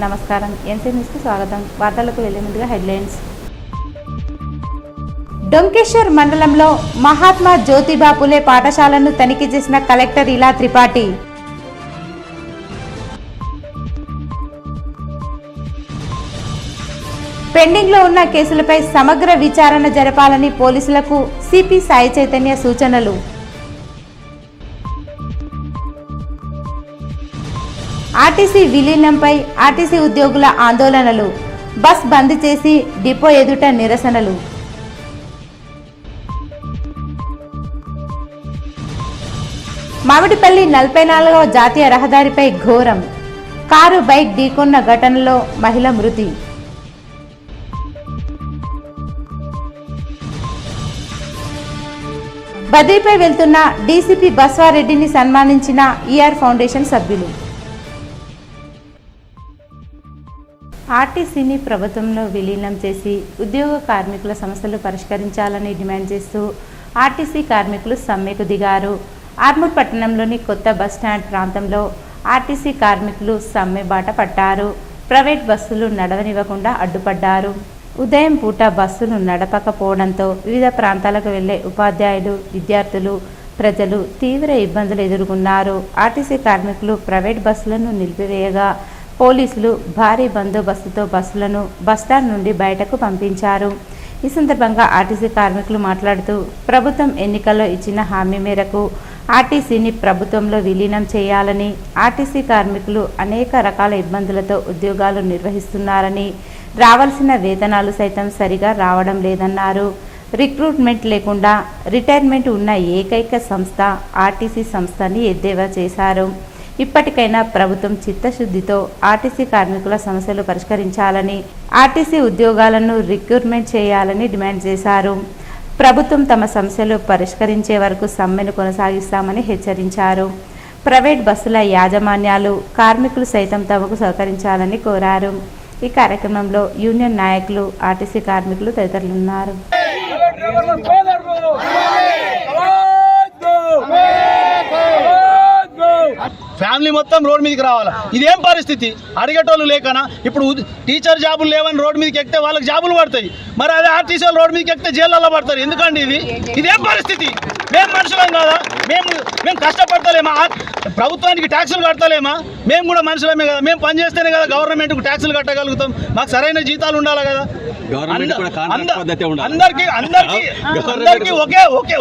నమస్కారం. ఎన్సీ న్యూస్కి స్వాగతం. వార్తలకు వెళ్లే ముందుగా హెడ్లైన్స్. డొంకేశ్వర్ మండలంలో మహాత్మా జ్యోతిబా పులే పాఠశాలను తనిఖీ చేసిన కలెక్టర్ ఇలా త్రిపాఠి. పెండింగ్లో ఉన్న కేసులపై సమగ్ర విచారణ జరపాలని పోలీసులకు సిపి సాయి చైతన్య సూచనలు. ఆర్టీసీ విలీనంపై ఆర్టీసీ ఉద్యోగుల ఆందోళనలు. బస్ బంద్ చేసి డిపో ఎదుట నిరసనలు. మామిడిపల్లి 44వ జాతీయ రహదారిపై ఘోరం. కారు బైక్ ఢీకొన్న ఘటనలో మహిళ మృతి. బదిలీపై వెళ్తున్న డీసీపీ బస్వారెడ్డిని సన్మానించిన ఈఆర్ ఫౌండేషన్ సభ్యులు. ఆర్టీసీని ప్రభుత్వంలో విలీనం చేసి ఉద్యోగ కార్మికుల సమస్యలు పరిష్కరించాలని డిమాండ్ చేస్తూ ఆర్టీసీ కార్మికులు సమ్మెకు దిగారు. ఆర్మూర్ పట్టణంలోని కొత్త బస్టాండ్ ప్రాంతంలో ఆర్టీసీ కార్మికులు సమ్మె బాట పట్టారు. ప్రైవేట్ బస్సులు నడవనివ్వకుండా అడ్డుపడ్డారు. ఉదయం పూట బస్సులు నడపకపోవడంతో వివిధ ప్రాంతాలకు వెళ్లే ఉపాధ్యాయులు, విద్యార్థులు, ప్రజలు తీవ్ర ఇబ్బందులు ఎదుర్కొన్నారు. ఆర్టీసీ కార్మికులు ప్రైవేట్ బస్సులను నిలిపివేయగా పోలీసులు భారీ బందోబస్తుతో బస్సులను బస్టాండ్ నుండి బయటకు పంపించారు. ఈ సందర్భంగా ఆర్టీసీ కార్మికులు మాట్లాడుతూ ప్రభుత్వం ఎన్నికల్లో ఇచ్చిన హామీ మేరకు ఆర్టీసీని ప్రభుత్వంలో విలీనం చేయాలని, ఆర్టీసీ కార్మికులు అనేక రకాల ఇబ్బందులతో ఉద్యోగాలు నిర్వహిస్తున్నారని, రావాల్సిన వేతనాలు సైతం సరిగా రావడం లేదన్నారు. రిక్రూట్మెంట్ లేకుండా రిటైర్మెంట్ ఉన్న ఏకైక సంస్థ ఆర్టీసీ సంస్థని ఎద్దేవా చేశారు. ఇప్పటికైనా ప్రభుత్వం చిత్తశుద్ధితో ఆర్టీసీ కార్మికుల సమస్యలు పరిష్కరించాలని, ఆర్టీసీ ఉద్యోగాలను రిక్రూట్మెంట్ చేయాలని డిమాండ్ చేశారు. ప్రభుత్వం తమ సమస్యలు పరిష్కరించే వరకు సమ్మెను కొనసాగిస్తామని హెచ్చరించారు. ప్రైవేట్ బస్సుల యాజమాన్యాలు, కార్మికులు సైతం తమకు సహకరించాలని కోరారు. ఈ కార్యక్రమంలో యూనియన్ నాయకులు, ఆర్టీసీ కార్మికులు తదితరులున్నారు. ఫ్యామిలీ మొత్తం రోడ్ మీదకి రావాలా? ఇదేం పరిస్థితి? అడిగేటోళ్ళు లేకనా? ఇప్పుడు టీచర్ జాబులు లేవని రోడ్ మీదకి ఎక్కితే వాళ్ళకి జాబులు పడతాయి. మరి అదే ఆర్టీసీ వాళ్ళు రోడ్ మీదకి ఎక్కితే జైల్లో పడతారు. ఎందుకండి ఇదేం పరిస్థితి? మేము మనుషులం కదా? మేము కష్టపడతలేమా? ప్రభుత్వానికి ట్యాక్సులు కడతలేమా? మేము కూడా మనుషులమే కదా? మేము పని చేస్తేనే కదా గవర్నమెంట్కు ట్యాక్సులు కట్టగలుగుతాం. మాకు సరైన జీతాలు ఉండాలి కదా? అందరికీ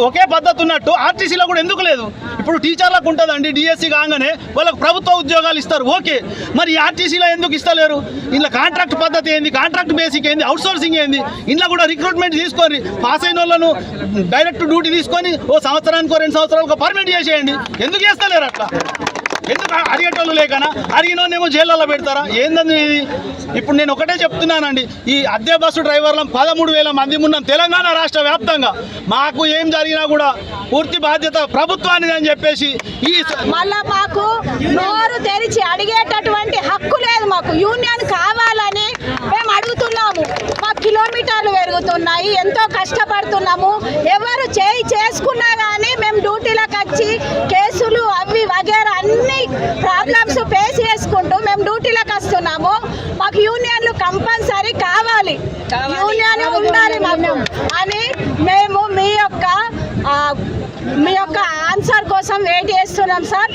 ఒకే పద్ధతి ఉన్నట్టు ఆర్టీసీలో కూడా ఎందుకు లేదు? ఇప్పుడు టీచర్లకు ఉంటుందండి, డిఎస్సి కాగానే వాళ్ళకు ప్రభుత్వ ఉద్యోగాలు ఇస్తారు. ఓకే, మరి ఆర్టీసీలో ఎందుకు ఇస్తలేరు? ఇంట్లో కాంట్రాక్ట్ పద్ధతి ఏంది? కాంట్రాక్ట్ బేసిక్ ఏంది? అవుట్ సోర్సింగ్ ఏంది? ఇంట్లో కూడా రిక్రూట్మెంట్ తీసుకొని పాస్ అయిన వాళ్ళను డైరెక్ట్ డ్యూటీ తీసుకొని ఓ సంవత్సరానికో 2 సంవత్సరాలకు పర్మిట్ చేసేయండి. ఎందుకు చేస్తలేరు అట్లా? ఎందుకు అడిగేటోళ్ళు లేకనా? అడిగినోనేమో జైల్లో పెడతారా? ఏందని ఇది? ఇప్పుడు నేను ఒకటే చెప్తున్నానండి, ఈ అద్దె బస్సు డ్రైవర్లం 13,000 మంది ఉన్నాం తెలంగాణ రాష్ట్ర వ్యాప్తంగా. మాకు ఏం జరిగినా కూడా పూర్తి బాధ్యత ప్రభుత్వానికి అని చెప్పేసి మళ్ళా మాకు నోరు తెరిచి అడిగేటటువంటి హక్కు లేదు. మాకు యూనియన్ కావాలని మేము అడుగుతున్నాము. మా కిలోమీటర్లు పెరుగుతున్నాయి, ఎంతో కష్టపడుతున్నాము. ఎవరు చేసుకున్నా కానీ మేము డ్యూటీలకు వచ్చి కేసులు అవి వగేరా అన్ని ప్రాబ్లమ్స్ ఫేస్ చేసుకుంటూ మేము డ్యూటీలకు వస్తున్నాము. మాకు యూనియన్లు కంపల్సరీ కావాలి, యూనియన్ ఉండాలి మాకు అని మేము మీ యొక్క ఆన్సర్ కోసం వెయిట్ చేస్తున్నాం సార్.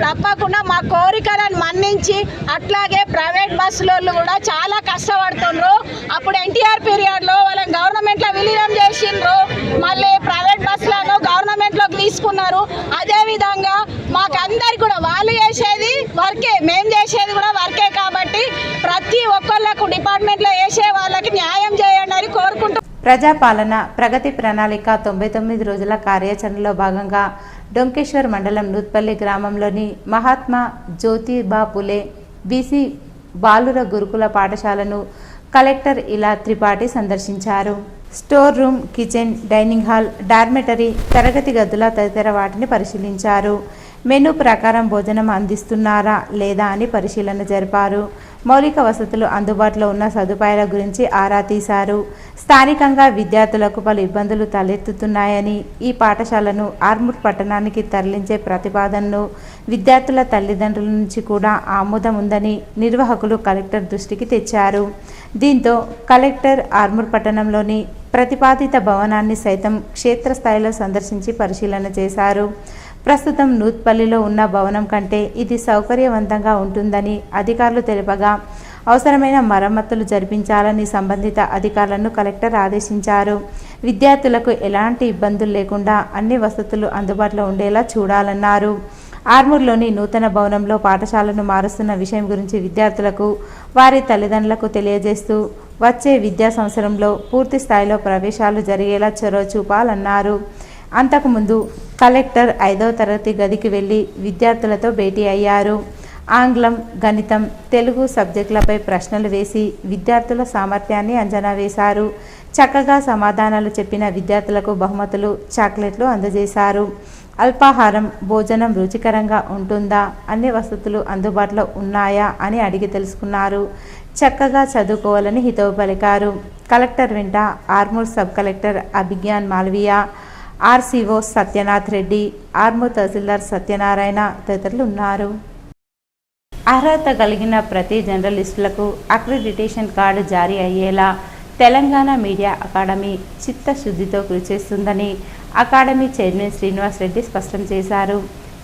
తప్పకుండా మా కోరికలను మన్నించి, అట్లాగే ప్రైవేట్ బస్సులు కూడా చాలా కష్టపడుతుండ్రు. అప్పుడు ఎన్టీఆర్ పీరియడ్లో వాళ్ళని గవర్నమెంట్లో విలీనం చేసిండ్రు, మళ్ళీ ప్రైవేట్ బస్సులను గవర్నమెంట్లోకి తీసుకున్నారు. అదేవిధంగా మాకందరికి కూడా వాళ్ళు చేసేది వర్కే, మేము చేసేది కూడా వర్కే. కాబట్టి ప్రతి ఒక్కళ్ళకు డిపార్ట్మెంట్లో వేసే వాళ్ళకి న్యాయం చేయండి అని కోరుకుంటున్నాం. ప్రజాపాలన ప్రగతి ప్రణాళిక 99 రోజుల కార్యాచరణలో భాగంగా డొంకేశ్వర్ మండలం నూత్పల్లి గ్రామంలోని మహాత్మా జ్యోతిబా పులే బీసీ బాలుర గురుకుల పాఠశాలను కలెక్టర్ ఇలా త్రిపాఠి సందర్శించారు. Store room, kitchen, dining hall, dormitory, తరగతి గదుల తదితర వాటిని పరిశీలించారు. మెనూ ప్రకారం భోజనం అందిస్తున్నారా లేదా అని పరిశీలన జరిపారు. మౌలిక వసతులు అందుబాటులో ఉన్న సదుపాయాల గురించి ఆరా తీశారు. స్థానికంగా విద్యార్థులకు పలు ఇబ్బందులు తలెత్తుతున్నాయని, ఈ పాఠశాలను ఆర్మూర్ పట్టణానికి తరలించే ప్రతిపాదనను విద్యార్థుల తల్లిదండ్రుల నుంచి కూడా ఆమోదం ఉందని నిర్వాహకులు కలెక్టర్ దృష్టికి తెచ్చారు. దీంతో కలెక్టర్ ఆర్మూర్ పట్టణంలోని ప్రతిపాదిత భవనాన్ని సైతం క్షేత్రస్థాయిలో సందర్శించి పరిశీలన చేశారు. ప్రస్తుతం నూత్పల్లిలో ఉన్న భవనం కంటే ఇది సౌకర్యవంతంగా ఉంటుందని అధికారులు తెలుపగా అవసరమైన మరమ్మతులు జరిపించాలని సంబంధిత అధికారులను కలెక్టర్ ఆదేశించారు. విద్యార్థులకు ఎలాంటి ఇబ్బందులు లేకుండా అన్ని వసతులు అందుబాటులో ఉండేలా చూడాలన్నారు. ఆర్మూర్లోని నూతన భవనంలో పాఠశాలను మారుస్తున్న విషయం గురించి విద్యార్థులకు వారి తల్లిదండ్రులకు తెలియజేస్తూ వచ్చే విద్యా సంవత్సరంలో పూర్తి స్థాయిలో ప్రవేశాలు జరిగేలా చొరవ చూపాలన్నారు. అంతకుముందు కలెక్టర్ 5వ తరగతి గదికి వెళ్లి విద్యార్థులతో భేటీ అయ్యారు. ఆంగ్లం, గణితం, తెలుగు సబ్జెక్టులపై ప్రశ్నలు వేసి విద్యార్థుల సామర్థ్యాన్ని అంచనా వేశారు. చక్కగా సమాధానాలు చెప్పిన విద్యార్థులకు బహుమతులు, చాక్లెట్లు అందజేశారు. అల్పాహారం, భోజనం రుచికరంగా ఉంటుందా, అన్ని వసతులు అందుబాటులో ఉన్నాయా అని అడిగి తెలుసుకున్నారు. చక్కగా చదువుకోవాలని హితవు పలికారు. కలెక్టర్ వెంట Armoor sub collector Abhigyan Malviya, RCO Satyanath Reddy, Armoor tahsildar Satyanarayana తదితరులు ఉన్నారు. అర్హత కలిగిన ప్రతి జర్నలిస్టులకు అక్రిడిటేషన్ కార్డు జారీ అయ్యేలా తెలంగాణ మీడియా అకాడమీ చిత్తశుద్ధితో కృషి చేస్తుందని అకాడమీ చైర్మన్ శ్రీనివాస్ రెడ్డి స్పష్టం చేశారు.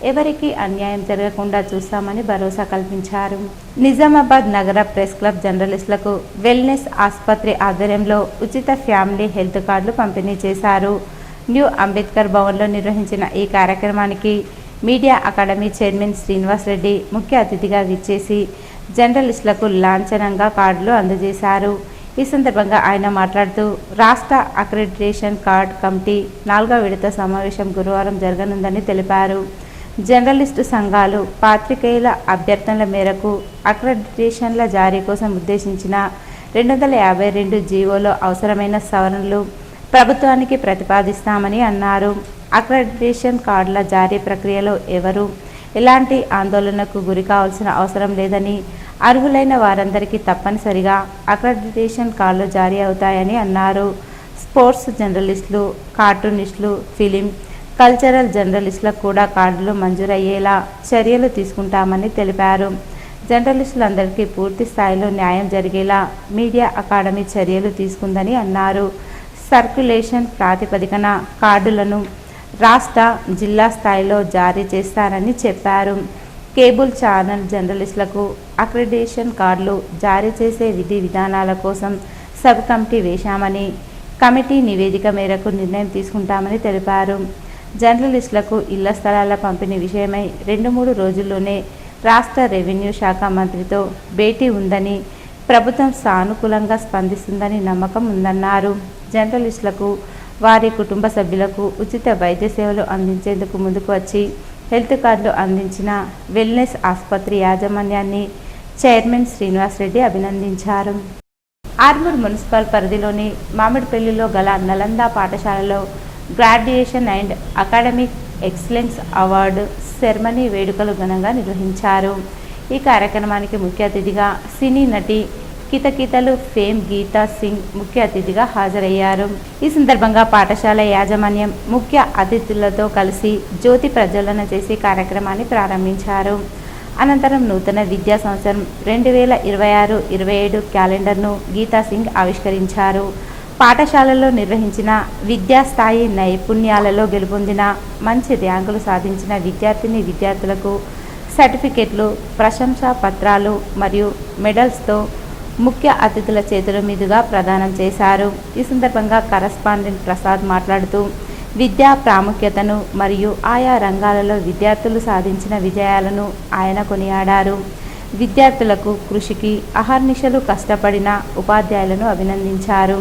ఎవరికి అన్యాయం జరగకుండా చూస్తామని భరోసా కల్పించారు. నిజామాబాద్ నగర ప్రెస్ క్లబ్ జర్నలిస్టులకు వెల్నెస్ ఆసుపత్రి ఆధ్వర్యంలో ఉచిత ఫ్యామిలీ హెల్త్ కార్డులు పంపిణీ చేశారు. న్యూ అంబేద్కర్ భవన్లో నిర్వహించిన ఈ కార్యక్రమానికి media academy chairman Srinivas Reddy ముఖ్య అతిథిగా విచ్చేసి జర్నలిస్టులకు లాంఛనంగా కార్డులు అందజేశారు. ఈ సందర్భంగా ఆయన మాట్లాడుతూ రాష్ట్ర అక్రిడిటేషన్ కార్డ్ కమిటీ 4వ విడత సమావేశం గురువారం జరగనుందని తెలిపారు. జర్నలిస్టు సంఘాలు, పాత్రికేయుల అభ్యర్థనల మేరకు అక్రిడిటేషన్ల జారీ కోసం ఉద్దేశించిన 252 జీవోలో అవసరమైన సవరణలు ప్రభుత్వానికి ప్రతిపాదిస్తామని అన్నారు. అక్రిడిటేషన్ కార్డుల జారీ ప్రక్రియలో ఎవరు ఎలాంటి ఆందోళనకు గురి కావాల్సిన అవసరం లేదని, అర్హులైన వారందరికీ తప్పనిసరిగా అక్రిడిటేషన్ కార్డులు జారీ అవుతాయని అన్నారు. స్పోర్ట్స్ జర్నలిస్టులు, కార్టూనిస్టులు, ఫిలిం, కల్చరల్ జర్నలిస్టులకు కూడా కార్డులు మంజూరయ్యేలా చర్యలు తీసుకుంటామని తెలిపారు. జర్నలిస్టులందరికీ పూర్తి స్థాయిలో న్యాయం జరిగేలా మీడియా అకాడమీ చర్యలు తీసుకుందని అన్నారు. సర్క్యులేషన్ ప్రాతిపదికన కార్డులను రాష్ట్ర, జిల్లా స్థాయిలో జారీ చేస్తారని చెప్పారు. కేబుల్ ఛానల్ జర్నలిస్టులకు అక్రిడిటేషన్ కార్డులు జారీ చేసే విధి విధానాల కోసం సబ్ కమిటీ వేశామని, కమిటీ నివేదిక మేరకు నిర్ణయం తీసుకుంటామని తెలిపారు. జర్నలిస్టులకు ఇళ్ల స్థలాల పంపిణీ విషయమై 2-3 రోజుల్లోనే రాష్ట్ర రెవెన్యూ శాఖ మంత్రితో భేటీ ఉందని, ప్రభుత్వం సానుకూలంగా స్పందిస్తుందని నమ్మకం ఉందన్నారు. జర్నలిస్టులకు, వారి కుటుంబ సభ్యులకు ఉచిత వైద్య సేవలు అందించేందుకు ముందుకు వచ్చి హెల్త్ కార్డులు అందించిన వెల్నెస్ ఆసుపత్రి యాజమాన్యాన్ని చైర్మన్ శ్రీనివాస్ రెడ్డి అభినందించారు. ఆర్మూర్ మున్సిపల్ పరిధిలోని మామిడిపల్లిలో గల నలంద పాఠశాలలో graduation and academic excellence award ceremony వేడుకలు ఘనంగా నిర్వహించారు. ఈ కార్యక్రమానికి ముఖ్య అతిథిగా సినీ నటి కితకితలు ఫేమ్ గీతా సింగ్ ముఖ్య అతిథిగా హాజరయ్యారు. ఈ సందర్భంగా పాఠశాల యాజమాన్యం ముఖ్య అతిథులతో కలిసి జ్యోతి ప్రజ్వలన చేసి కార్యక్రమాన్ని ప్రారంభించారు. అనంతరం నూతన విద్యా సంవత్సరం 2026-27 క్యాలెండర్ను గీతా సింగ్ ఆవిష్కరించారు. పాఠశాలలో నిర్వహించిన విద్యాస్థాయి నైపుణ్యాలలో గెలుపొందిన, మంచి ర్యాంకులు సాధించిన విద్యార్థులకు సర్టిఫికెట్లు, ప్రశంసా పత్రాలు మరియు మెడల్స్తో ముఖ్య అతిథుల చేతుల మీదుగా ప్రదానం చేశారు. ఈ సందర్భంగా కరస్పాండెంట్ ప్రసాద్ మాట్లాడుతూ విద్యా ప్రాముఖ్యతను మరియు ఆయా రంగాలలో విద్యార్థులు సాధించిన విజయాలను ఆయన కొనియాడారు. విద్యార్థులకు కృషికి అహర్నిశలు కష్టపడిన ఉపాధ్యాయులను అభినందించారు.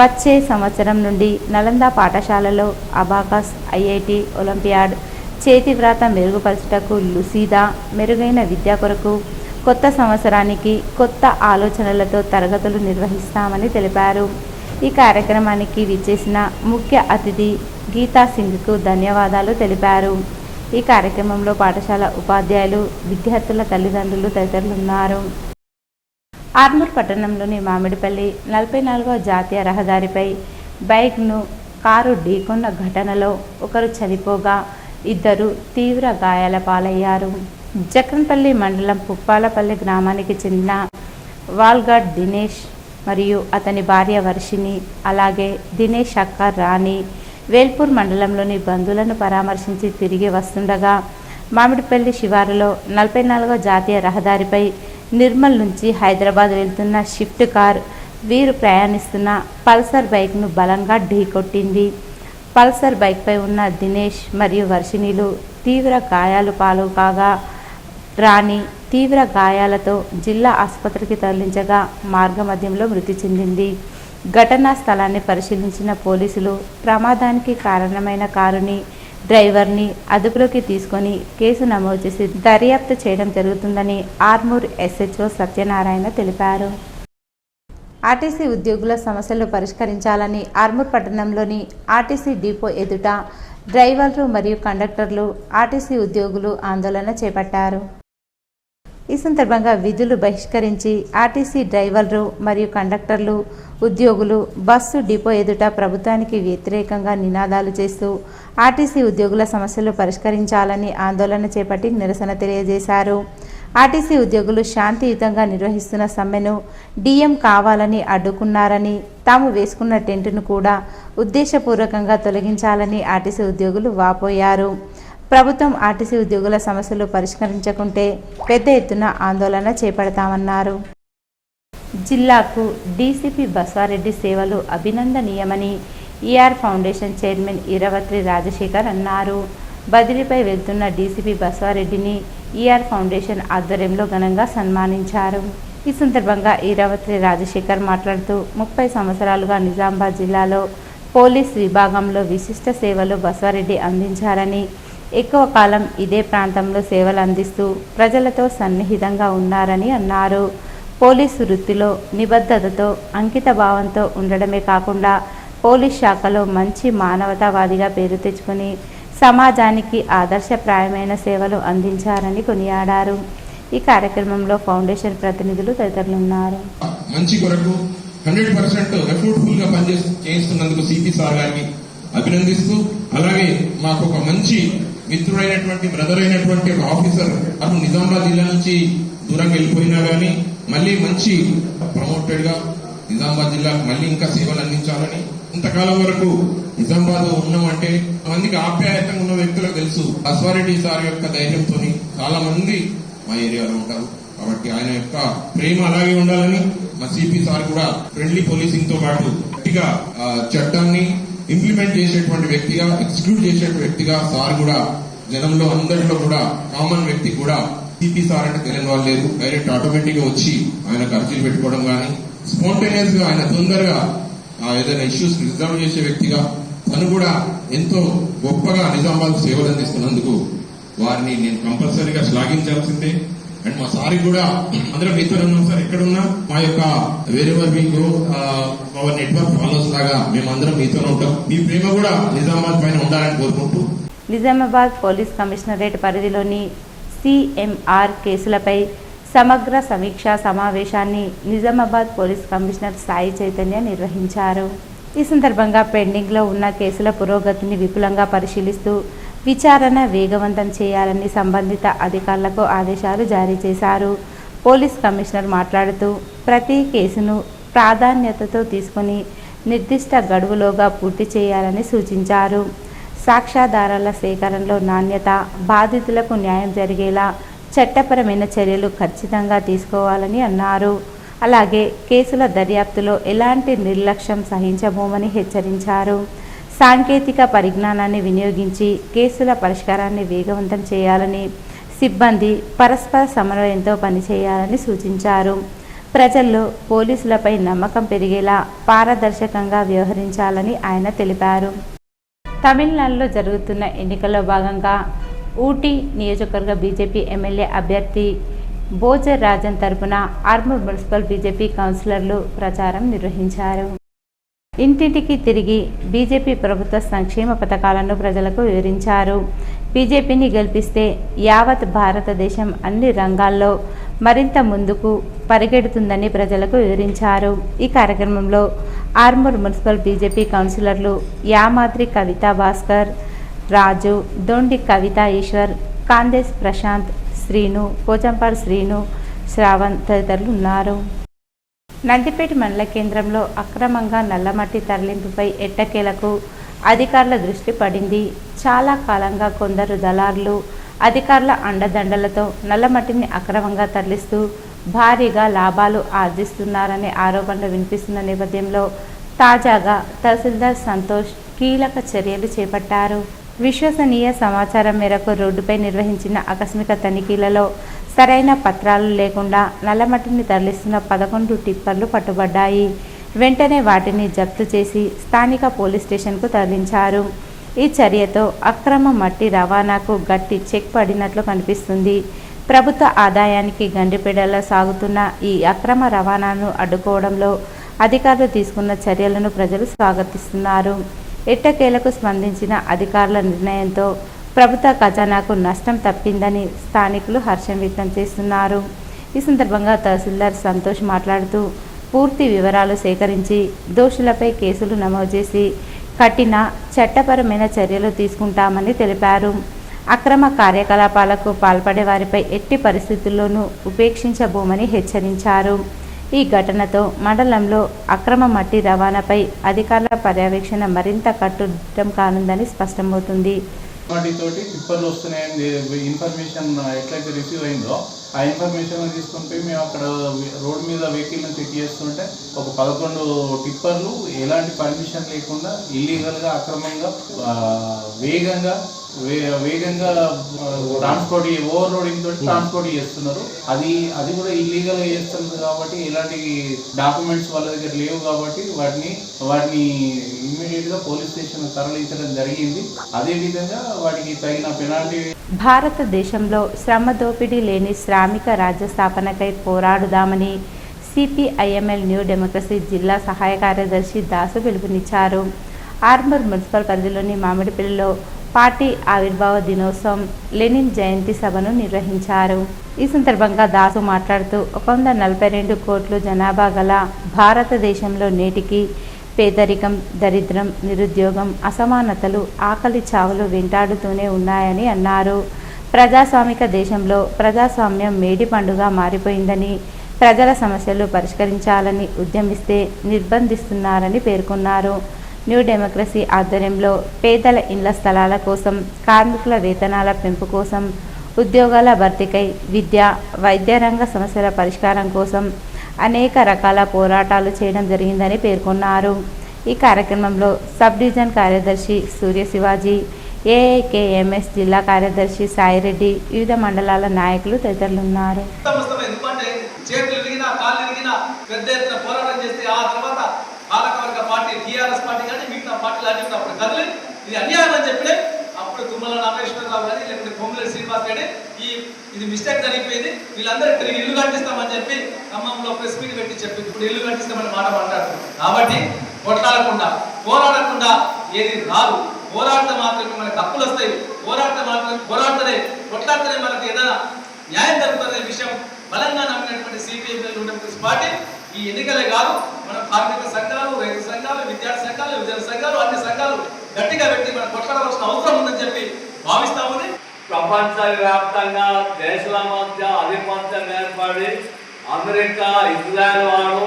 వచ్చే సంవత్సరం నుండి నలంద పాఠశాలలో అబాకస్, ఐఐటి, ఒలింపియాడ్, చేతివ్రాత మెరుగుపరచుటకు లుసీదా, మెరుగైన విద్య కొరకు కొత్త సంవత్సరానికి కొత్త ఆలోచనలతో తరగతులు నిర్వహిస్తామని తెలిపారు. ఈ కార్యక్రమానికి విచ్చేసిన ముఖ్య అతిథి గీతా సింగ్కు ధన్యవాదాలు తెలిపారు. ఈ కార్యక్రమంలో పాఠశాల ఉపాధ్యాయులు, విద్యార్థుల తల్లిదండ్రులు తదితరులు ఉన్నారు. ఆర్మూర్ పట్టణంలోని మామిడిపల్లి 44వ జాతీయ రహదారిపై బైక్ను కారు ఢీకొన్న ఘటనలో ఒకరు చనిపోగా 2 తీవ్ర గాయాల పాలయ్యారు. జక్రన్పల్లి మండలం పుప్పాలపల్లి గ్రామానికి చెందిన వాల్గాడ్ దినేష్ మరియు అతని భార్య వర్షిని, అలాగే దినేష్ అక్క రాణి వేల్పూర్ మండలంలోని బంధువులను పరామర్శించి తిరిగి వస్తుండగా మామిడిపల్లి శివారులో 44వ జాతీయ రహదారిపై నిర్మల్ నుంచి హైదరాబాద్ వెళ్తున్న షిఫ్ట్ కార్ వీరు ప్రయాణిస్తున్న పల్సర్ బైక్ను బలంగా ఢీకొట్టింది. పల్సర్ బైక్పై ఉన్న దినేష్ మరియు వర్షిణిలు తీవ్ర గాయాలు పాలు కాగా రాణి తీవ్ర గాయాలతో జిల్లా ఆసుపత్రికి తరలించగా మార్గమధ్యంలో మృతి చెందింది. ఘటనా స్థలాన్ని పరిశీలించిన పోలీసులు ప్రమాదానికి కారణమైన కారుని, డ్రైవర్ని అదుపులోకి తీసుకొని కేసు నమోదు చేసి దర్యాప్తు చేయడం జరుగుతుందని ఆర్మూర్ SHO సత్యనారాయణ తెలిపారు. ఆర్టీసీ ఉద్యోగుల సమస్యలు పరిష్కరించాలని ఆర్మూర్ పట్టణంలోని ఆర్టీసీ డిపో ఎదుట డ్రైవర్లు మరియు కండక్టర్లు, ఆర్టీసీ ఉద్యోగులు ఆందోళన చేపట్టారు. ఈ సందర్భంగా విధులు బహిష్కరించి ఆర్టీసీ డ్రైవర్లు మరియు కండక్టర్లు, ఉద్యోగులు బస్సు డిపో ఎదుట ప్రభుత్వానికి వ్యతిరేకంగా నినాదాలు చేస్తూ ఆర్టీసీ ఉద్యోగుల సమస్యలు పరిష్కరించాలని ఆందోళన చేపట్టి నిరసన తెలియజేశారు. ఆర్టీసీ ఉద్యోగులు శాంతియుతంగా నిర్వహిస్తున్న సమ్మెను DM కావాలని అడ్డుకున్నారని, తాము వేసుకున్న టెంటును కూడా ఉద్దేశపూర్వకంగా తొలగించాలని ఆర్టీసీ ఉద్యోగులు వాపోయారు. ప్రభుత్వం ఆర్టీసీ ఉద్యోగుల సమస్యలు పరిష్కరించకుంటే పెద్ద ఎత్తున ఆందోళన చేపడతామన్నారు. జిల్లాకు డీసీపీ బస్వారెడ్డి సేవలు అభినందనీయమని ER foundation chairman Eravatri Rajasekhar అన్నారు. బదిలీపై వెళ్తున్న డీసీపీ బస్వారెడ్డిని ER ఫౌండేషన్ ఆధ్వర్యంలో ఘనంగా సన్మానించారు. ఈ సందర్భంగా ఈరవత్రి రాజశేఖర్ మాట్లాడుతూ 30 సంవత్సరాలుగా నిజామాబాద్ జిల్లాలో పోలీస్ విభాగంలో విశిష్ట సేవలు బస్వారెడ్డి అందించారని, ఎక్కువ కాలం ఇదే ప్రాంతంలో సేవలు అందిస్తూ ప్రజలతో సన్నిహితంగా ఉన్నారని అన్నారు. పోలీసు వృత్తిలో నిబద్ధతతో, అంకిత భావంతో ఉండడమే కాకుండా పోలీస్ శాఖలో మంచి మానవతావాదిగా పేరు తెచ్చుకొని సమాజానికి ఆదర్శప్రాయమైన సేవలు అందించారని కొనియాడారు. ఈ కార్యక్రమంలో ఫౌండేషన్ ప్రతినిధులు తదితరులు ఉన్నారు. మంచి కొరకు 100% ఎఫర్ట్ఫుల్ గా చేస్తున్నందుకు సిపి సార్ గారికి అభినందిస్తూ, అలాగే మాకు ఒక మంచి మిత్రుడైనటువంటి బ్రదర్ అయినటువంటి ఒక ఆఫీసర్ అతను నిజామాబాద్ జిల్లా నుంచి దూరంగా వెళ్ళిపోయినా గానీ మళ్ళీ మంచి ప్రమోటెడ్ గా నిజామాబాద్ జిల్లాకు మళ్ళీ ఇంకా సేవలు అందించాలని, ఇంతకాలం వరకు నిజామాబాద్ ఉన్నామంటే మందికి ఆప్యాయతంగా ఉన్న వ్యక్తులకు తెలుసు. బస్వారెడ్డి సార్ యొక్క ధైర్యంతో చాలా మంది మా ఏరియాలో ఉంటారు. కాబట్టి ఆయన యొక్క ప్రేమ అలాగే ఉండాలని మా సిపి సార్ కూడా ఫ్రెండ్లీ పోలీసింగ్ తో పాటు గట్టిగా చట్టాన్ని ఇంప్లిమెంట్ చేసేటువంటి వ్యక్తిగా, ఎగ్జిక్యూట్ చేసే వ్యక్తిగా సార్ కూడా జనంలో అందరిలో కూడా కామన్ వ్యక్తి కూడా సిపి సార్ అంటే తెలియని వాళ్ళు లేరు. డైరెక్ట్ ఆటోమేటిక్ గా వచ్చి ఆయన అర్జీలు పెట్టుకోవడం కానీ స్పాంటేనియస్ గా ఆయన తొందరగా ఏదైనా ఇష్యూస్ రిజాల్వ్ చేసే వ్యక్తిగా తను కూడా ఎంతో గొప్పగా నిజామాబాద్ సేవలు అందిస్తున్నందుకు వారిని నేను కంపల్సరీగా శ్లాఘించాల్సిందే. అండ్ మా సార్ కూడా అందరం మీతో ఉన్నాం సార్, ఎక్కడున్నా మా యొక్క వేరెవర్ మీకు అవర్ నెట్వర్క్ ఫాలోస్ లాగా మేమందరం మీతో ఉంటాం. మీ ప్రేమ కూడా నిజామాబాద్ పైన ఉండాలని కోరుకుంటూ నిజామాబాద్ పోలీస్ కమిషనరేట్ పరిధిలోని CMR కేసులపై సమగ్ర సమీక్షా సమావేశాన్ని నిజామాబాద్ పోలీస్ కమిషనర్ సాయి చైతన్య నిర్వహించారు. ఈ సందర్భంగా పెండింగ్లో ఉన్న కేసుల పురోగతిని విపులంగా పరిశీలిస్తూ విచారణ వేగవంతం చేయాలని సంబంధిత అధికారులకు ఆదేశాలు జారీ చేశారు. పోలీస్ కమిషనర్ మాట్లాడుతూ ప్రతి కేసును ప్రాధాన్యతతో తీసుకుని నిర్దిష్ట గడువులోగా పూర్తి చేయాలని సూచించారు. సాక్ష్యాధారాల సేకరణలో నాణ్యత, బాధితులకు న్యాయం జరిగేలా చట్టపరమైన చర్యలు ఖచ్చితంగా తీసుకోవాలని అన్నారు. అలాగే కేసుల దర్యాప్తులో ఎలాంటి నిర్లక్ష్యం సహించబోమని హెచ్చరించారు. సాంకేతిక పరిజ్ఞానాన్ని వినియోగించి కేసుల పరిష్కారాన్ని వేగవంతం చేయాలని, సిబ్బంది పరస్పర సమన్వయంతో పనిచేయాలని సూచించారు. ప్రజల్లో పోలీసులపై నమ్మకం పెరిగేలా పారదర్శకంగా వ్యవహరించాలని ఆయన తెలిపారు. తమిళనాడులో జరుగుతున్న ఎన్నికల్లో భాగంగా ఊటీ నియోజకవర్గ బీజేపీ ఎమ్మెల్యే అభ్యర్థి బోజర్ రాజన్ తరపున ఆర్మూర్ మున్సిపల్ బీజేపీ కౌన్సిలర్లు ప్రచారం నిర్వహించారు. ఇంటింటికి తిరిగి బీజేపీ ప్రభుత్వ సంక్షేమ పథకాలను ప్రజలకు వివరించారు. బీజేపీని గెలిపిస్తే యావత్ భారతదేశం అన్ని రంగాల్లో మరింత ముందుకు పరిగెడుతుందని ప్రజలకు వివరించారు. ఈ కార్యక్రమంలో ఆర్మూర్ మున్సిపల్ బీజేపీ కౌన్సిలర్లు యామాద్రి కవితా భాస్కర్, రాజు, దొండి కవితా ఈశ్వర్, కాందేశ్ ప్రశాంత్, శ్రీను, పోచంపాడు శ్రీను, శ్రావణ్ తదితరులు ఉన్నారు. నందిపేట మండల కేంద్రంలో అక్రమంగా నల్లమట్టి తరలింపుపై ఎట్టకేలకు అధికారుల దృష్టి పడింది. చాలా కాలంగా కొందరు దళారులు అధికారుల అండదండలతో నల్లమట్టిని అక్రమంగా తరలిస్తూ భారీగా లాభాలు ఆర్జిస్తున్నారనే ఆరోపణలు వినిపిస్తున్న నేపథ్యంలో తాజాగా తహసీల్దార్ సంతోష్ కీలక చర్యలు చేపట్టారు. విశ్వసనీయ సమాచారం మేరకు రోడ్డుపై నిర్వహించిన ఆకస్మిక తనిఖీలలో సరైన పత్రాలు లేకుండా నల్లమట్టిని తరలిస్తున్న 11 టిప్పర్లు పట్టుబడ్డాయి. వెంటనే వాటిని జప్తు చేసి స్థానిక పోలీస్ స్టేషన్కు తరలించారు. ఈ చర్యతో అక్రమ మట్టి రవాణాకు గట్టి చెక్ పడినట్లు కనిపిస్తుంది. ప్రభుత్వ ఆదాయానికి గండిపెడలా సాగుతున్న ఈ అక్రమ రవాణాను అడ్డుకోవడంలో అధికారులు తీసుకున్న చర్యలను ప్రజలు స్వాగతిస్తున్నారు. ఎట్టకేలకు స్పందించిన అధికారుల నిర్ణయంతో ప్రభుత్వ ఖజానాకు నష్టం తప్పిందని స్థానికులు హర్షం వ్యక్తం చేస్తున్నారు. ఈ సందర్భంగా తహసీల్దార్ సంతోష్ మాట్లాడుతూ పూర్తి వివరాలు సేకరించి దోషులపై కేసులు నమోదు చేసి కఠిన చట్టపరమైన చర్యలు తీసుకుంటామని తెలిపారు. అక్రమ కార్యకలాపాలకు పాల్పడే వారిపై ఎట్టి పరిస్థితుల్లోనూ ఉపేక్షించబోమని హెచ్చరించారు. ఈ ఘటనతో మండలంలో అక్రమ మట్టి రవాణాపై అధికారుల పర్యవేక్షణ మరింత కట్టుదిట్టం కానుందని స్పష్టమవుతుంది. తోటి టిప్పర్లు వస్తున్నాయని ఇన్ఫర్మేషన్ ఎట్లయితే రిసీవ్ అయిందో ఆ ఇన్ఫర్మేషన్ తీసుకొని పోయి మేము అక్కడ రోడ్ మీద వెహికల్ని చెక్ చేస్తుంటే ఒక 11 టిప్పర్లు ఎలాంటి పర్మిషన్ లేకుండా ఇల్లీగల్గా అక్రమంగా వేగంగా ట్రాన్స్పోర్ట్ ఓవర్లోడింగ్ తోటి ట్రాన్స్పోర్ట్ చేస్తున్నారు. అది కూడా ఇల్లీగల్గా చేస్తున్నారు కాబట్టి ఎలాంటి డాక్యుమెంట్స్ వాళ్ళ దగ్గర లేవు కాబట్టి వాటిని ఇమ్మీడియట్గా పోలీస్ స్టేషన్ తరలించడం జరిగింది. అదేవిధంగా వాటికి తగిన పెనాల్టీ. భారతదేశంలో శ్రమ దోపిడీ లేని శ్రామిక రాజ్య స్థాపనకై పోరాడుదామని సిపిఐఎంఎల్ న్యూ డెమోక్రసీ జిల్లా సహాయ కార్యదర్శి దాసు పిలుపునిచ్చారు. ఆర్మూర్ మున్సిపల్ పరిధిలోని మామిడిపల్లిలో పార్టీ ఆవిర్భావ దినోత్సవం లెనిన్ జయంతి సభను నిర్వహించారు. ఈ సందర్భంగా దాసు మాట్లాడుతూ 142 కోట్ల జనాభా గల భారతదేశంలో నేటికి పేదరికం, దరిద్రం, నిరుద్యోగం, అసమానతలు, ఆకలి చావులు వెంటాడుతూనే ఉన్నాయని అన్నారు. ప్రజాస్వామిక దేశంలో ప్రజాస్వామ్యం మేడి పండుగ మారిపోయిందని, ప్రజల సమస్యలు పరిష్కరించాలని ఉద్యమిస్తే నిర్బంధిస్తున్నారని పేర్కొన్నారు. న్యూ డెమోక్రసీ ఆధ్వర్యంలో పేదల ఇండ్ల స్థలాల కోసం, కార్మికుల వేతనాల పెంపు కోసం, ఉద్యోగాల భర్తీకై, విద్య, వైద్య రంగ సమస్యల పరిష్కారం కోసం అనేక రకాల పోరాటాలు చేయడం జరిగిందని పేర్కొన్నారు. ఈ కార్యక్రమంలో సబ్ డివిజన్ కార్యదర్శి సూర్య శివాజీ, ఏఐకేఎంఎస్ జిల్లా కార్యదర్శి సాయిరెడ్డి, వివిధ మండలాల నాయకులు తదితరులు ఉన్నారు. పాలకవర్గ పార్టీ టీఆర్ఎస్ పార్టీ కానీ మిగతా పార్టీలు అన్ని అప్పుడు కదిలి ఇది అన్యాయం అని చెప్పినే అప్పుడు తుమ్మల నాగేశ్వరరావు కానీ లేకపోతే కొమ్మిరెడ్డి శ్రీనివాస్ గారి ఇది మిస్టేక్ జరిగిపోయింది, వీళ్ళందరూ తిరిగి ఇల్లు కట్టిస్తామని చెప్పి ఖమ్మంలో ప్రెస్ మీట్ పెట్టి చెప్పి ఇప్పుడు ఇల్లు కట్టిస్తామని మాట మాట్లాడుతున్నారు. కాబట్టి పోరాడకుండా ఏది రాదు. పోరాడితే మాత్రమే మనకు హక్కులు వస్తాయి. పోరాడితేనే కొట్లాడితేనే మనకు ఏదైనా న్యాయం జరుగుతుందనే విషయం బలంగా నమ్మినటువంటి సిపిఎంఎల్ న్యూ డెమోక్రసీ పార్టీ ఈ ఎన్నికలే కాదు, మన కార్మిక సంఘాలు, రైతు సంఘాలు, విద్యార్థి సంఘాలు, విద్యార్థి సంఘాలు, అన్ని సంఘాలు గట్టిగా పెట్టి మనం కొట్లాడవలసిన అవసరం ఉందని చెప్పి భావిస్తామని. ప్రపంచ వ్యాప్తంగా దేశాల మధ్య ఆధిపత్యం ఏర్పడి అమెరికా, ఇజ్రాయెల్ వాడు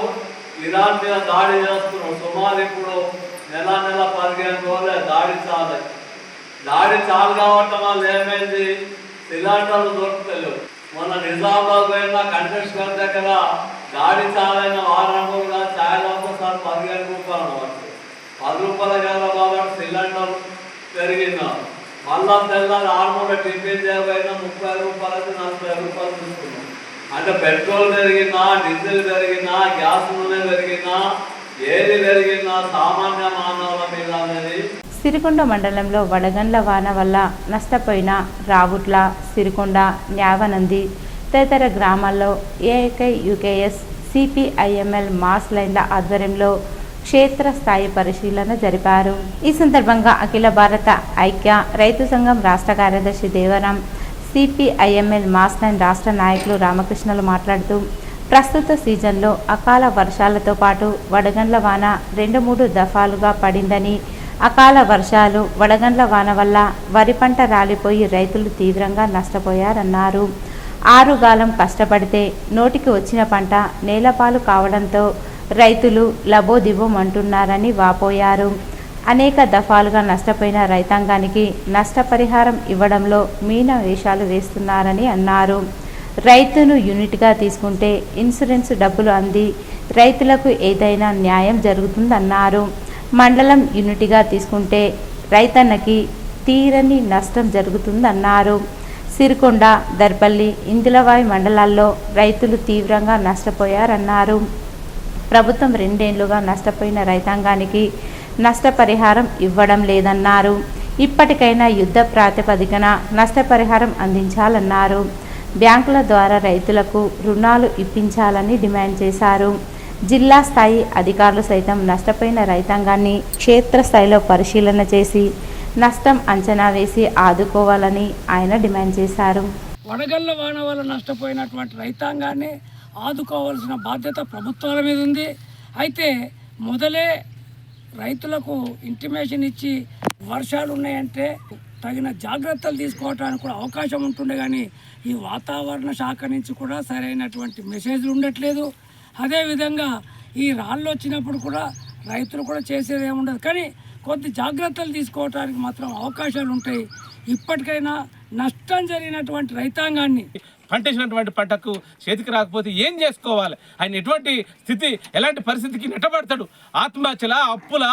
ఇరాన్ మీద దాడి చేస్తున్నారు. సుమారు ఇప్పుడు నెల 15 రోజులే దాడి చాలు కాబట్టి వాళ్ళు ఏమైంది, సిలిండర్లు దొరుకుతలేవు. మొన్న నిజామాబాద్ పోయిన కంటెస్టర్ దగ్గర దాడి చాలైన వారంగా ఛాయలు ఒకసారి 15 రూపాయలు పడుతుంది. 10 రూపాయల కదా కాబట్టి సిలిండర్ పెరిగిందా. మళ్ళా తెల్లారి ఆర్మూర్లో టిఫిన్ చేయబోయినా 30 రూపాయలకి 40 రూపాయలు తీసుకున్నాం. అంటే పెట్రోల్ పెరిగినా, డీజిల్ పెరిగినా, గ్యాస్ నూనె పెరిగినా, ఏది పెరిగినా సామాన్య మానవుల మీద అనేది. సిరికొండ మండలంలో వడగండ్ల వాన వల్ల నష్టపోయిన రావుట్ల, సిరికొండ, న్యావనంది తదితర గ్రామాల్లో ఏఐకే యూకేఎస్ సిపిఐఎంఎల్ మాస్ లైన్ల ఆధ్వర్యంలో క్షేత్రస్థాయి పరిశీలన జరిపారు. ఈ సందర్భంగా అఖిల భారత ఐక్య రైతు సంఘం రాష్ట్ర కార్యదర్శి దేవరాం, సిపిఐఎంఎల్ మాస్టైన్ రాష్ట్ర నాయకులు రామకృష్ణలు మాట్లాడుతూ ప్రస్తుత సీజన్లో అకాల వర్షాలతో పాటు వడగండ్ల వాన 2-3 దఫాలుగా పడిందని, అకాల వర్షాలు వడగండ్ల వాన వల్ల వరి పంట రాలిపోయి రైతులు తీవ్రంగా నష్టపోయారన్నారు. ఆరుగాలం కష్టపడితే నోటికి వచ్చిన పంట నేలపాలు కావడంతో రైతులు లబోదిబోమంటున్నారని వాపోయారు. అనేక దఫాలుగా నష్టపోయిన రైతాంగానికి నష్టపరిహారం ఇవ్వడంలో మీన వేషాలు వేస్తున్నారని అన్నారు. రైతును యూనిట్గా తీసుకుంటే ఇన్సూరెన్స్ డబ్బులు అంది రైతులకు ఏదైనా న్యాయం జరుగుతుందన్నారు. మండలం యూనిట్గా తీసుకుంటే రైతన్నకి తీరని నష్టం జరుగుతుందన్నారు. సిరికొండ, దర్పల్లి, ఇందులవాయి మండలాల్లో రైతులు తీవ్రంగా నష్టపోయారన్నారు. ప్రభుత్వం 2 ఏళ్లుగా నష్టపోయిన రైతాంగానికి నష్టపరిహారం ఇవ్వడం లేదన్నారు. ఇప్పటికైనా యుద్ధ ప్రాతిపదికన నష్టపరిహారం అందించాలన్నారు. బ్యాంకుల ద్వారా రైతులకు రుణాలు ఇప్పించాలని డిమాండ్ చేశారు. జిల్లా స్థాయి అధికారులు సైతం నష్టపోయిన రైతాంగాన్ని క్షేత్రస్థాయిలో పరిశీలన చేసి నష్టం అంచనా వేసి ఆదుకోవాలని ఆయన డిమాండ్ చేశారు. వడగళ్ల వాన వల్ల నష్టపోయినటువంటి రైతాంగాన్ని ఆదుకోవాల్సిన బాధ్యత ప్రభుత్వాల మీద ఉంది. అయితే మొదలే రైతులకు ఇంటిమేషన్ ఇచ్చి వర్షాలు ఉన్నాయంటే తగిన జాగ్రత్తలు తీసుకోవడానికి కూడా అవకాశం ఉంటుండే, కానీ ఈ వాతావరణ శాఖ నుంచి కూడా సరైనటువంటి మెసేజ్లు ఉండట్లేదు. అదేవిధంగా ఈ రాళ్ళు వచ్చినప్పుడు కూడా రైతులు కూడా చేసేది ఏముండదు, కానీ కొద్ది జాగ్రత్తలు తీసుకోవడానికి మాత్రం అవకాశాలు ఉంటాయి. ఇప్పటికైనా నష్టం జరిగినటువంటి రైతాంగాన్ని పంటేసినటువంటి పంటకు చేతికి రాకపోతే ఏం చేసుకోవాలి? ఆయన ఎటువంటి స్థితి, ఎలాంటి పరిస్థితికి నెట్టబడతాడు? ఆత్మహత్యల, అప్పుల,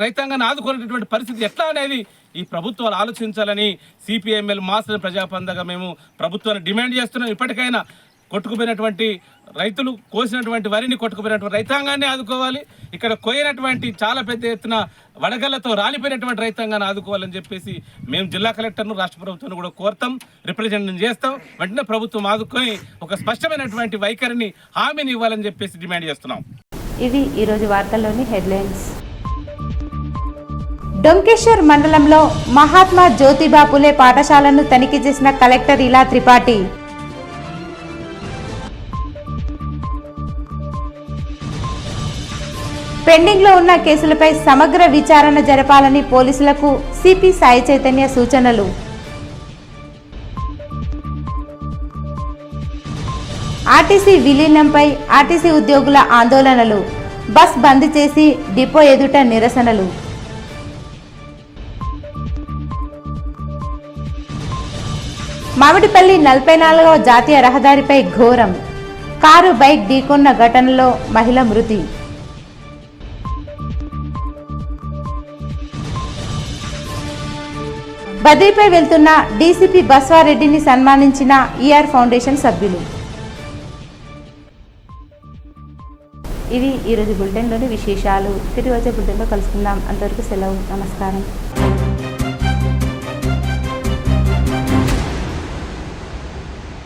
రైతాంగాన్ని ఆదుకునేటటువంటి పరిస్థితి ఎట్లా అనేది ఈ ప్రభుత్వాలు ఆలోచించాలని సిపిఎంఎల్ మాస్టర్ ప్రజాపందగా మేము ప్రభుత్వాన్ని డిమాండ్ చేస్తున్నాం. ఇప్పటికైనా కొట్టుకుపోయినటువంటి రైతులు, కోసినటువంటి వరిని కొట్టుకుపోయినటువంటి రైతాంగాన్ని ఆదుకోవాలి. ఇక్కడ కోయినటువంటి చాలా పెద్ద ఎత్తున వడగళ్లతో రాలిపోయినటువంటి రైతాంగాన్ని ఆదుకోవాలని చెప్పేసి మేము జిల్లా కలెక్టర్ను, రాష్ట్ర ప్రభుత్వాన్ని కూడా కోరుతాం, రిప్రజెంటేషన్ చేస్తాం. వెంటనే ప్రభుత్వం ఆదుకొని ఒక స్పష్టమైనటువంటి వైఖరిని, హామీని ఇవ్వాలని చెప్పేసి డిమాండ్ చేస్తున్నాం. ఇవి ఈరోజు వార్తల్లోని హెడ్లైన్స్. డొంకేశ్వర్ మండలంలో మహాత్మా జ్యోతిబా పులే పాఠశాలను తనిఖీ చేసిన కలెక్టర్ ఇలా త్రిపాఠి. పెండింగ్లో ఉన్న కేసులపై సమగ్ర విచారణ జరపాలని పోలీసులకు సిపి సాయి చైతన్య సూచనలు. ఆర్టీసీ విలీనంపై ఆర్టీసీ ఉద్యోగుల ఆందోళనలు, బస్ బంద్ చేసి డిపో ఎదుట నిరసనలు. మామిడిపల్లి 44వ జాతీయ రహదారిపై ఘోరం, కారు బైక్ ఢీకొన్న ఘటనలో మహిళ మృతి. బద్రీపై వెళ్తున్న డీసీపీ బస్వారెడ్డిని సన్మానించిన ఈఆర్ ఫౌండేషన్ సభ్యులు. ఇవి ఈరోజు బులెటిన్లోని విశేషాలు. తిరిగి వచ్చే బులెటిన్లో కలుసుకుందాం. అంతవరకు సెలవు. నమస్కారం.